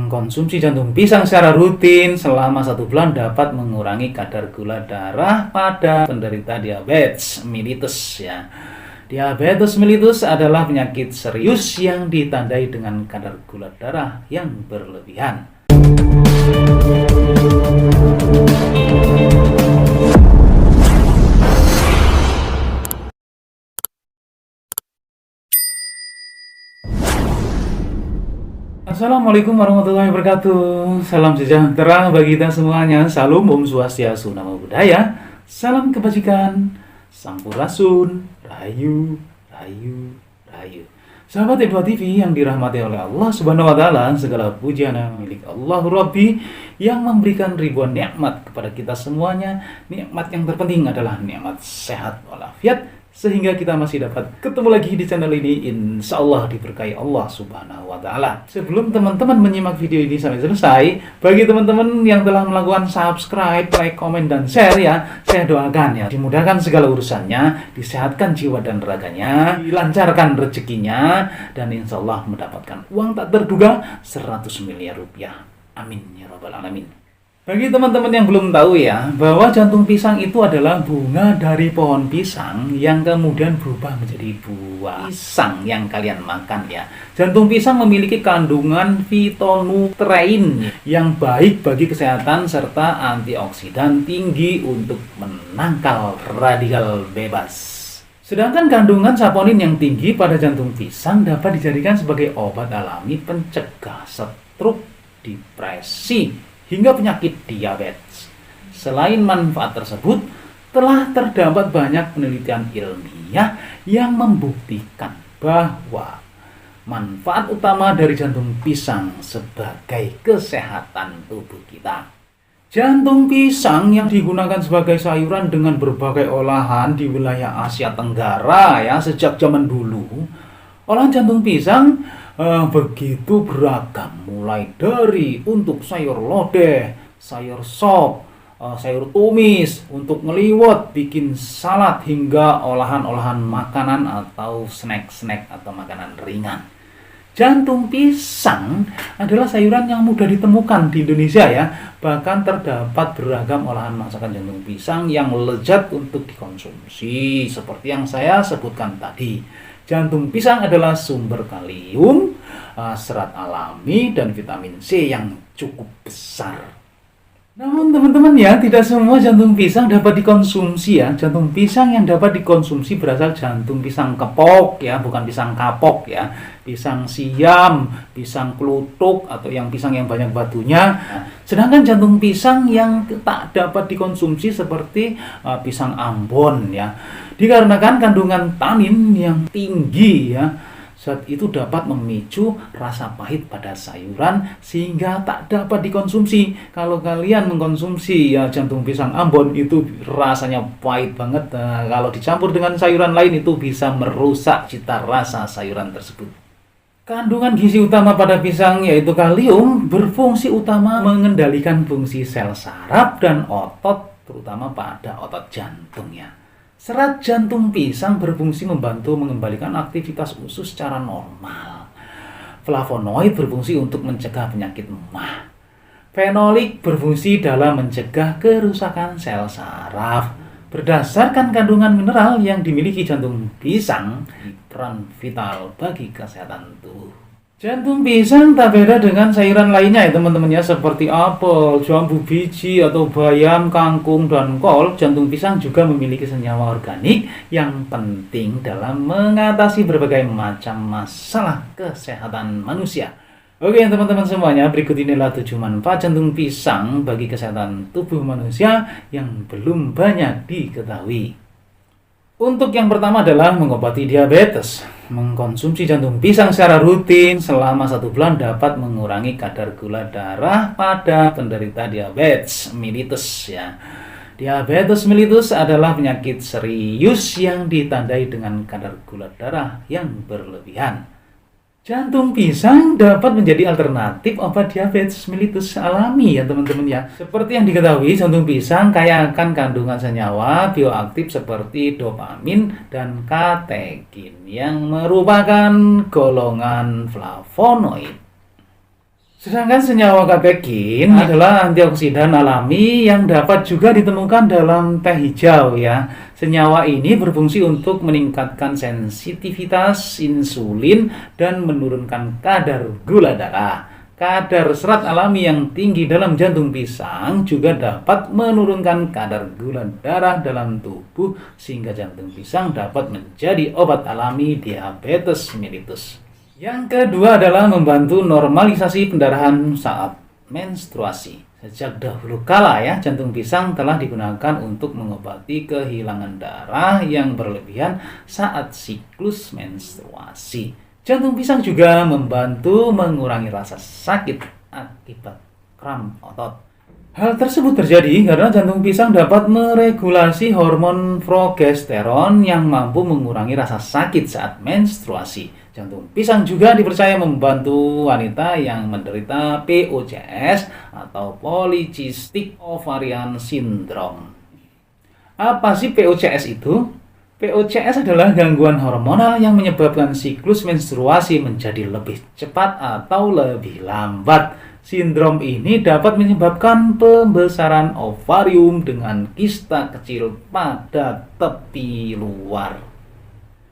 Mengkonsumsi jantung pisang secara rutin selama 1 bulan dapat mengurangi kadar gula darah pada penderita diabetes mellitus ya. Diabetes mellitus adalah penyakit serius yang ditandai dengan kadar gula darah yang berlebihan. Assalamualaikum warahmatullahi wabarakatuh. Salam sejahtera bagi kita semuanya. Salam Om Swastiastu, Namo Buddhaya. Salam kebajikan, Sampurasun, Rahayu, Rahayu, Rahayu. Sahabat Edwa TV yang dirahmati oleh Allah Subhanahu wa taala, segala pujian milik Allah Rabbi yang memberikan ribuan nikmat kepada kita semuanya. Nikmat yang terpenting adalah nikmat sehat walafiat, sehingga kita masih dapat ketemu lagi di channel ini. Insya Allah diberkahi Allah Subhanahu wa ta'ala. Sebelum teman-teman menyimak video ini sampai selesai, bagi teman-teman yang telah melakukan subscribe, like, komen, dan share ya, saya doakan ya, dimudahkan segala urusannya, disehatkan jiwa dan raganya, dilancarkan rezekinya, dan insya Allah mendapatkan uang tak terduga 100 miliar rupiah. Amin ya rabbal alamin. Bagi teman-teman yang belum tahu ya, bahwa jantung pisang itu adalah bunga dari pohon pisang yang kemudian berubah menjadi buah pisang yang kalian makan ya. Jantung pisang memiliki kandungan fitonutrien yang baik bagi kesehatan serta antioksidan tinggi untuk menangkal radikal bebas. Sedangkan kandungan saponin yang tinggi pada jantung pisang dapat dijadikan sebagai obat alami pencegah stroke, depresi, hingga penyakit diabetes. Selain manfaat tersebut, telah terdapat banyak penelitian ilmiah yang membuktikan bahwa manfaat utama dari jantung pisang sebagai kesehatan tubuh kita. Jantung pisang yang digunakan sebagai sayuran dengan berbagai olahan di wilayah Asia Tenggara ya sejak zaman dulu. Olahan jantung pisang begitu beragam, mulai dari untuk sayur lodeh, sayur sop, sayur tumis, untuk ngeliwet, bikin salad, hingga olahan-olahan makanan atau snack-snack atau makanan ringan. Jantung pisang adalah sayuran yang mudah ditemukan di Indonesia ya. Bahkan terdapat beragam olahan masakan jantung pisang yang lezat untuk dikonsumsi, seperti yang saya sebutkan tadi. Jantung pisang adalah sumber kalium, serat alami, dan vitamin C yang cukup besar. Namun teman-teman ya, tidak semua jantung pisang dapat dikonsumsi ya. Jantung pisang yang dapat dikonsumsi berasal jantung pisang kepok ya, bukan pisang kapok ya. Pisang siam, pisang klutuk, atau yang pisang yang banyak batunya. Sedangkan jantung pisang yang tak dapat dikonsumsi seperti pisang Ambon ya, dikarenakan kandungan tanin yang tinggi ya. Zat itu dapat memicu rasa pahit pada sayuran sehingga tak dapat dikonsumsi. Kalau kalian mengkonsumsi ya jantung pisang Ambon, itu rasanya pahit banget. Kalau dicampur dengan sayuran lain itu bisa merusak cita rasa sayuran tersebut. Kandungan gizi utama pada pisang yaitu kalium berfungsi utama mengendalikan fungsi sel saraf dan otot, terutama pada otot jantung ya. Serat jantung pisang berfungsi membantu mengembalikan aktivitas usus secara normal. Flavonoid berfungsi untuk mencegah penyakit emah. Fenolik berfungsi dalam mencegah kerusakan sel saraf. Berdasarkan kandungan mineral yang dimiliki jantung pisang, peran vital bagi kesehatan tubuh. Jantung pisang tak beda dengan sayuran lainnya ya teman-teman ya, seperti apel, jambu biji, atau bayam, kangkung, dan kol. Jantung pisang juga memiliki senyawa organik yang penting dalam mengatasi berbagai macam masalah kesehatan manusia. Oke teman-teman semuanya, berikut inilah 7 manfaat jantung pisang bagi kesehatan tubuh manusia yang belum banyak diketahui. Untuk yang pertama adalah mengobati diabetes. Mengkonsumsi jantung pisang secara rutin selama 1 bulan dapat mengurangi kadar gula darah pada penderita diabetes mellitus ya. Diabetes mellitus adalah penyakit serius yang ditandai dengan kadar gula darah yang berlebihan. Jantung pisang dapat menjadi alternatif obat diabetes mellitus alami ya teman-teman ya. Seperti yang diketahui, jantung pisang kaya akan kandungan senyawa bioaktif seperti dopamin dan katekin yang merupakan golongan flavonoid. Sedangkan senyawa katekin adalah antioksidan alami yang dapat juga ditemukan dalam teh hijau ya. Senyawa ini berfungsi untuk meningkatkan sensitivitas insulin dan menurunkan kadar gula darah. Kadar serat alami yang tinggi dalam jantung pisang juga dapat menurunkan kadar gula darah dalam tubuh sehingga jantung pisang dapat menjadi obat alami diabetes mellitus. Yang kedua adalah membantu normalisasi pendarahan saat menstruasi. Sejak dahulu kala ya, jantung pisang telah digunakan untuk mengobati kehilangan darah yang berlebihan saat siklus menstruasi. Jantung pisang juga membantu mengurangi rasa sakit akibat kram otot. Hal tersebut terjadi karena jantung pisang dapat meregulasi hormon progesteron yang mampu mengurangi rasa sakit saat menstruasi. Jantung pisang juga dipercaya membantu wanita yang menderita POCS atau Polycystic Ovarian Syndrome. Apa sih POCS itu? POCS adalah gangguan hormonal yang menyebabkan siklus menstruasi menjadi lebih cepat atau lebih lambat. Sindrom ini dapat menyebabkan pembesaran ovarium dengan kista kecil pada tepi luar.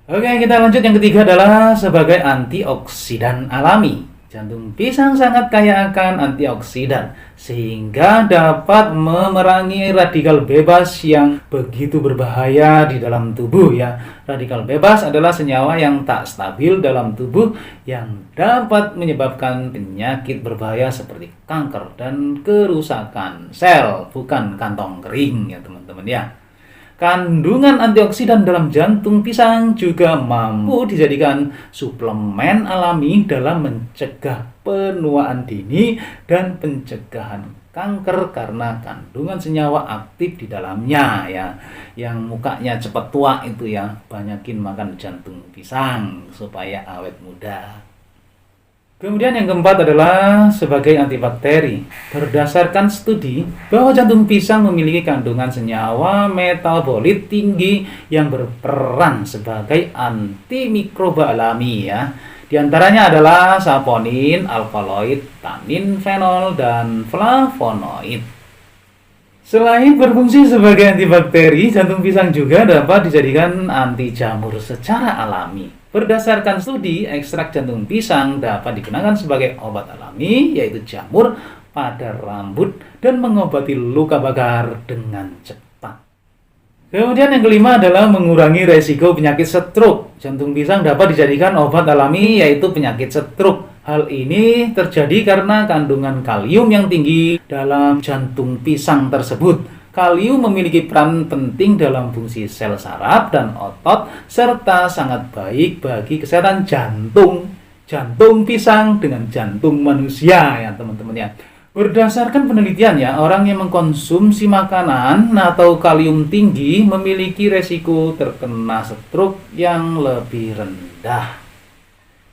Oke, kita lanjut. Yang ketiga adalah sebagai antioksidan alami. Jantung pisang sangat kaya akan antioksidan sehingga dapat memerangi radikal bebas yang begitu berbahaya di dalam tubuh ya. Radikal bebas adalah senyawa yang tak stabil dalam tubuh yang dapat menyebabkan penyakit berbahaya seperti kanker dan kerusakan sel, bukan kantong kering ya teman-teman ya. Kandungan antioksidan dalam jantung pisang juga mampu dijadikan suplemen alami dalam mencegah penuaan dini dan pencegahan kanker karena kandungan senyawa aktif di dalamnya ya. Yang mukanya cepat tua itu ya, banyakin makan jantung pisang supaya awet muda. Kemudian yang keempat adalah sebagai antibakteri. Berdasarkan studi bahwa jantung pisang memiliki kandungan senyawa metabolit tinggi yang berperan sebagai antimikroba alami ya. Di antaranya adalah saponin, alkaloid, tanin, fenol, dan flavonoid. Selain berfungsi sebagai antibakteri, jantung pisang juga dapat dijadikan anti jamur secara alami. Berdasarkan studi, ekstrak jantung pisang dapat digunakan sebagai obat alami, yaitu jamur pada rambut dan mengobati luka bakar dengan cepat. Kemudian yang kelima adalah mengurangi resiko penyakit stroke. Jantung pisang dapat dijadikan obat alami, yaitu penyakit stroke. Hal ini terjadi karena kandungan kalium yang tinggi dalam jantung pisang tersebut. Kalium memiliki peran penting dalam fungsi sel saraf dan otot, serta sangat baik bagi kesehatan jantung. Jantung pisang dengan jantung manusia ya teman-teman ya. Berdasarkan penelitian ya, orang yang mengkonsumsi makanan atau kalium tinggi memiliki resiko terkena stroke yang lebih rendah.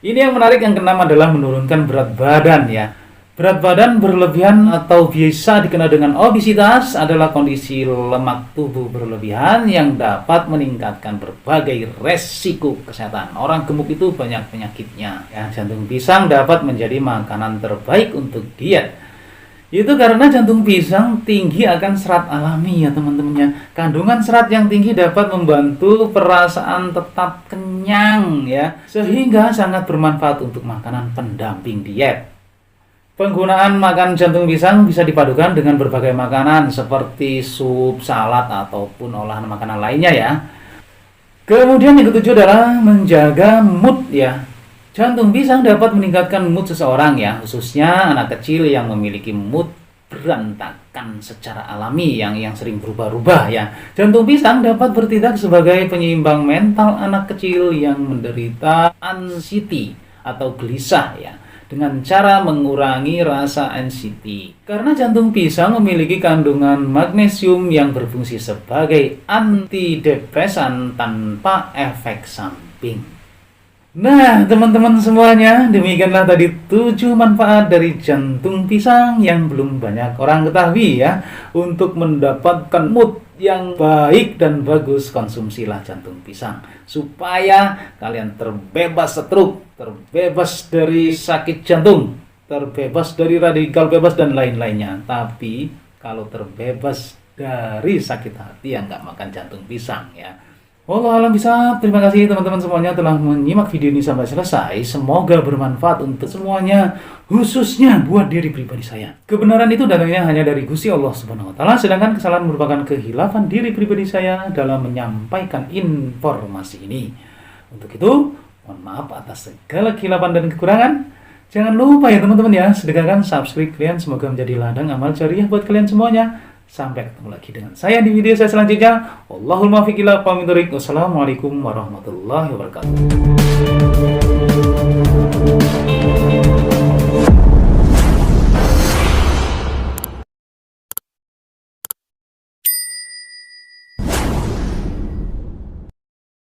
Ini yang menarik, yang keenam adalah menurunkan berat badan ya. Berat badan berlebihan atau biasa dikenal dengan obesitas adalah kondisi lemak tubuh berlebihan yang dapat meningkatkan berbagai resiko kesehatan. Orang gemuk itu banyak penyakitnya. Ya, jantung pisang dapat menjadi makanan terbaik untuk diet. Itu karena jantung pisang tinggi akan serat alami ya teman-temannya. Kandungan serat yang tinggi dapat membantu perasaan tetap kenyang ya, sehingga sangat bermanfaat untuk makanan pendamping diet. Penggunaan makan jantung pisang bisa dipadukan dengan berbagai makanan seperti sup, salad, ataupun olahan makanan lainnya ya. Kemudian yang ketujuh adalah menjaga mood ya. Jantung pisang dapat meningkatkan mood seseorang ya, khususnya anak kecil yang memiliki mood berantakan secara alami yang sering berubah-ubah ya. Jantung pisang dapat bertindak sebagai penyeimbang mental anak kecil yang menderita anxiety atau gelisah ya, dengan cara mengurangi rasa anxiety. Karena jantung pisang memiliki kandungan magnesium yang berfungsi sebagai antidepresan tanpa efek samping. Nah, teman-teman semuanya, demikianlah tadi 7 manfaat dari jantung pisang yang belum banyak orang ketahui ya. Untuk mendapatkan mood yang baik dan bagus, konsumsilah jantung pisang supaya kalian terbebas stroke, terbebas dari sakit jantung. terbebas dari radikal bebas dan lain-lainnya. Tapi kalau terbebas dari sakit hati ya nggak makan jantung pisang ya. Wallahu a'lam bishawab. Terima kasih teman-teman semuanya telah menyimak video ini sampai selesai. Semoga bermanfaat untuk semuanya, khususnya buat diri pribadi saya. Kebenaran itu datangnya hanya dari Gusti Allah Subhanahu wa taala, sedangkan kesalahan merupakan kehilafan diri pribadi saya dalam menyampaikan informasi ini. Untuk itu, mohon maaf atas segala kehilafan dan kekurangan. Jangan lupa ya teman-teman ya, sedekahkan subscribe kalian, semoga menjadi ladang amal jariah buat kalian semuanya. Sampai ketemu lagi dengan saya di video saya selanjutnya. Wallahul muwaffiq ila aqwamit thoriq. Wassalamualaikum warahmatullahi wabarakatuh.